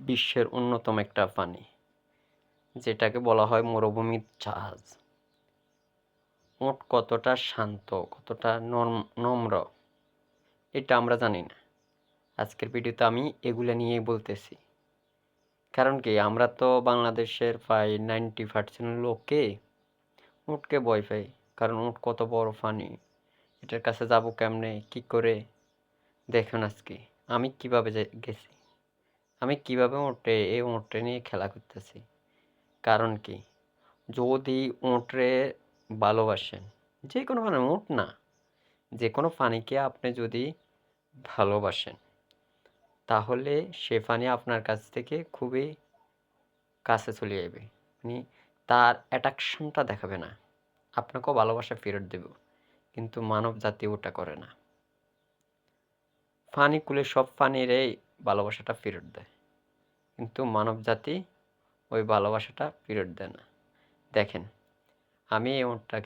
বিশ্বের অন্যতম একটা প্রাণী, যেটাকে বলা হয় মরুভূমির জাহাজ। উট কতটা শান্ত, কতটা নম্র, এটা আমরা জানি না। আজকের ভিডিওতে আমি এগুলো নিয়েই বলতেছি। কারণ কি, আমরা তো বাংলাদেশের প্রায় 90% লোককে উটকে ভয় পাই। কারণ উট কত বড় প্রাণী, এটার কাছে যাব কেমনে, কি করে। দেখুন আজকে আমি কিভাবে গেছি, আমি কিভাবে এই উটে নিয়ে খেলা করতেছি। কারণ কি, যদি উটরে ভালোবাসেন, যে কোনো প্রাণী, উট না, যে কোনো প্রাণীকে আপনি যদি ভালোবাসেন, তাহলে সে প্রাণী আপনার কাছ থেকে খুবই কাছে চলে যাবে। মানে তার অ্যাট্রাকশনটা দেখাবে না, আপনাকেও ভালোবাসা ফেরত দেবে। কিন্তু মানব জাতি ওটা করে না। প্রাণীকুলে সব প্রাণীরাই ভালোবাসাটা ফেরত দেয়, কিন্তু মানব জাতি ওই ভালোবাসাটা ফেরত দেয় না। দেখেন, আমি এই উটটাকে